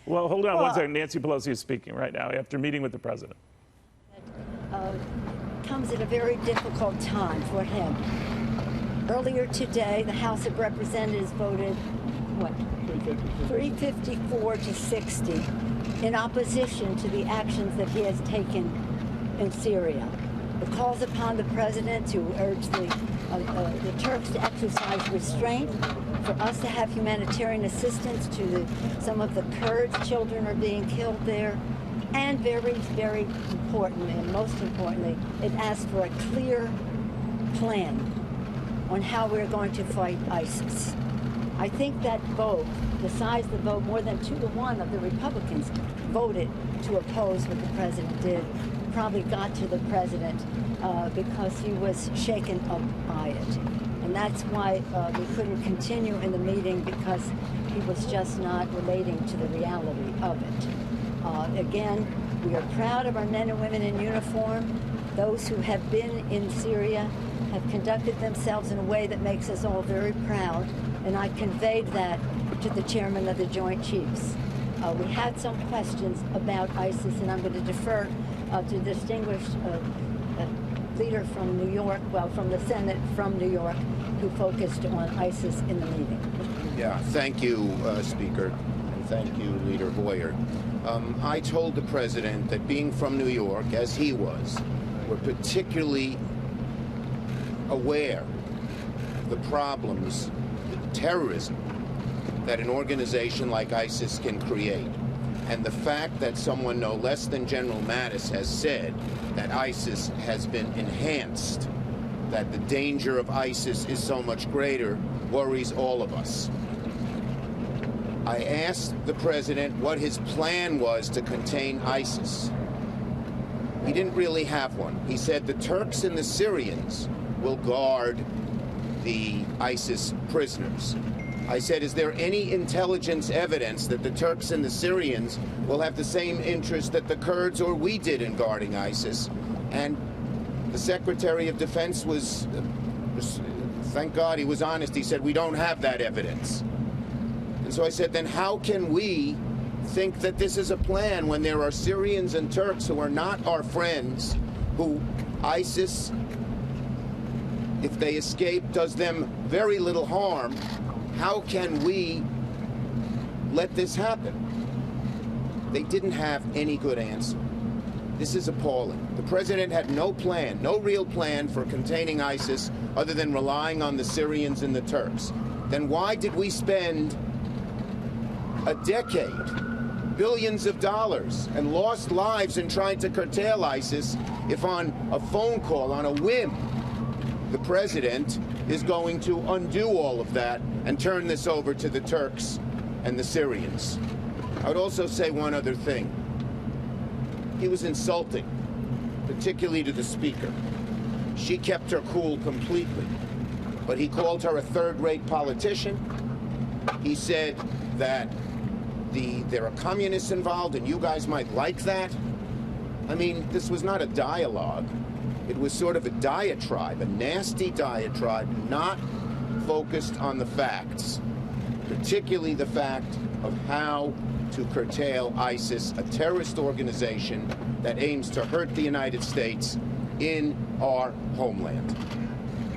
Well, hold on one second. Nancy Pelosi is speaking right now after meeting with the president. Comes at a very difficult time for him. Earlier today, the House of Representatives voted, what? 354 to 60 in opposition to the actions that he has taken in Syria. It calls upon the president to urge the Turks to exercise restraint, for us to have humanitarian assistance to some of the Kurds. Children are being killed there. And very, very important, and most importantly, it asks for a clear plan on how we're going to fight ISIS. I think that vote, besides the vote, more than 2-1 of the Republicans voted to oppose what the president did, probably got to the president because he was shaken up by it. And that's why we couldn't continue in the meeting, because he was just not relating to the reality of it. Again, we are proud of our men and women in uniform. Those who have been in Syria have conducted themselves in a way that makes us all very proud, and I conveyed that to the chairman of the Joint Chiefs. We had some questions about ISIS, and I'm going to defer to the distinguished leader from New York, well, from the Senate from New York, who focused on ISIS in the meeting. Yeah, thank you, Speaker, and thank you, Leader Hoyer. I told the president that, being from New York, as he was, we're particularly aware of the problems, the terrorism that an organization like ISIS can create. And the fact that someone no less than General Mattis has said that ISIS has been enhanced, that the danger of ISIS is so much greater, worries all of us. I asked the president what his plan was to contain ISIS. He didn't really have one. He said the Turks and the Syrians will guard the ISIS prisoners. I said, is there any intelligence evidence that the Turks and the Syrians will have the same interest that the Kurds or we did in guarding ISIS? And the Secretary of Defense was, thank God he was honest, he said, we don't have that evidence. And so I said, then how can we think that this is a plan when there are Syrians and Turks who are not our friends, who ISIS, if they escape, does them very little harm? How can we let this happen? They didn't have any good answer. This is appalling. The president had no plan, no real plan for containing ISIS other than relying on the Syrians and the Turks. Then why did we spend a decade, billions of dollars, and lost lives in trying to curtail ISIS if on a phone call, on a whim, the president is going to undo all of that and turn this over to the Turks and the Syrians? I would also say one other thing. He was insulting, particularly to the Speaker. She kept her cool completely, but he called her a third-rate politician. He said that there are communists involved and you guys might like that. I mean, this was not a dialogue. It was sort of a diatribe, a nasty diatribe, not focused on the facts, particularly the fact of how to curtail ISIS, a terrorist organization that aims to hurt the United States in our homeland.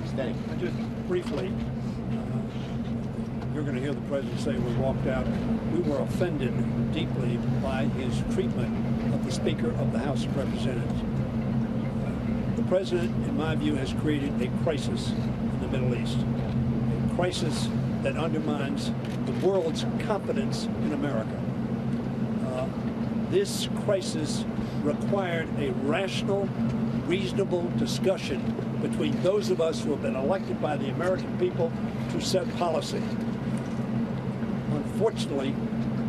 STENY. Just briefly, you're going to hear the president say we walked out. We were offended deeply by his treatment of the Speaker of the House of Representatives. The president, in my view, has created a crisis in the Middle East, a crisis that undermines the world's confidence in America. This crisis required a rational, reasonable discussion between those of us who have been elected by the American people to set policy. Unfortunately,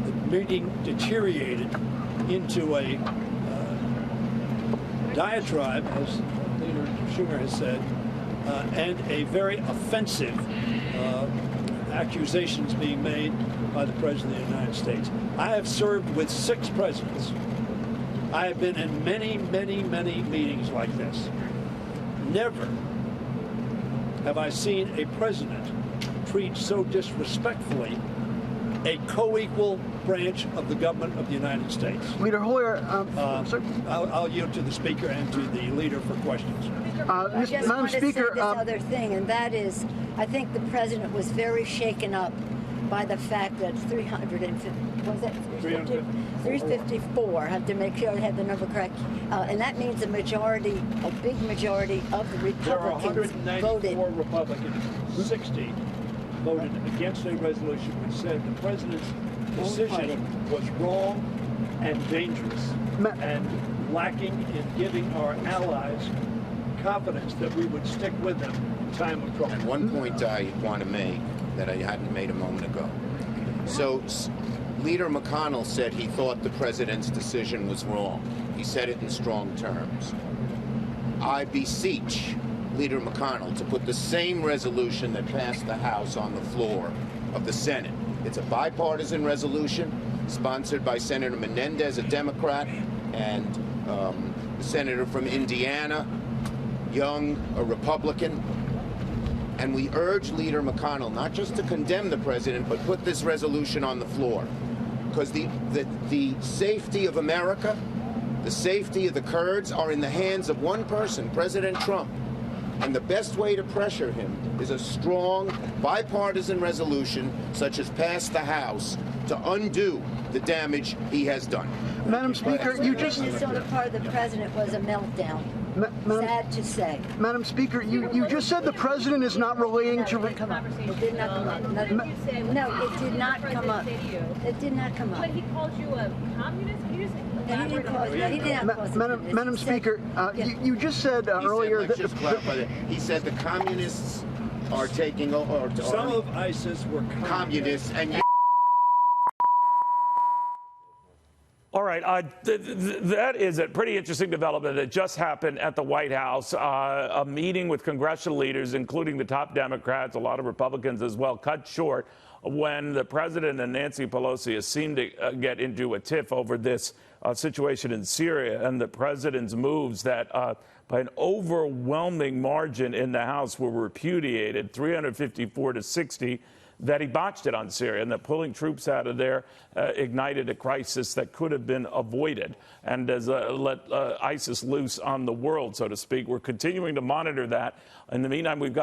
the meeting deteriorated into a diatribe, as Leader SCHUMER has said, and a very offensive accusations being made by the President of the United States. I have served with 6 presidents. I have been in many, many, many meetings like this. Never have I seen a president treat so disrespectfully a co-equal branch of the government of the United States. Leader Hoyer, sir. I'll yield to the Speaker and to the leader for questions. I just Madam want to Speaker, say this other thing, and that is, I think the president was very shaken up by the fact that 354, I have to make sure I have the number correct, and that means a big majority of the There are Republicans 194 voted. Republicans, 60 voted against a resolution which said the president's decision was wrong and dangerous and lacking in giving our allies confidence that we would stick with them in time of trouble. And one point I want to make that I hadn't made a moment ago. So Leader McConnell said he thought the president's decision was wrong. He said it in strong terms. I beseech Leader McConnell to put the same resolution that passed the House on the floor of the Senate. It's a bipartisan resolution sponsored by Senator Menendez, a Democrat, and the senator from Indiana, Young, a Republican. And we urge Leader McConnell not just to condemn the president, but put this resolution on the floor. Because the safety of America, the safety of the Kurds are in the hands of one person, President Trump. And the best way to pressure him is a strong bipartisan resolution such as passed the House to undo the damage he has done. Madam Speaker, you just... on the part of the president was a meltdown. Sad to say. Madam Speaker, you just said the president is not relaying to... It did not come up. No, it did not come up. It did not come up. But he called you a communist? He didn't call us. Madam Speaker, you just said earlier that... Just clarify that. He said the communists are taking over. Some of ISIS were communists, and you... All right, that is a pretty interesting development that just happened at the White House. A meeting with congressional leaders, including the top Democrats, a lot of Republicans as well, cut short when the president and Nancy Pelosi seemed to get into a tiff over this situation in Syria and the president's moves that by an overwhelming margin in the House were repudiated, 354 to 60. That he botched it on Syria and that pulling troops out of there ignited a crisis that could have been avoided and has let ISIS loose on the world, so to speak. We're continuing to monitor that. In the meantime, we've got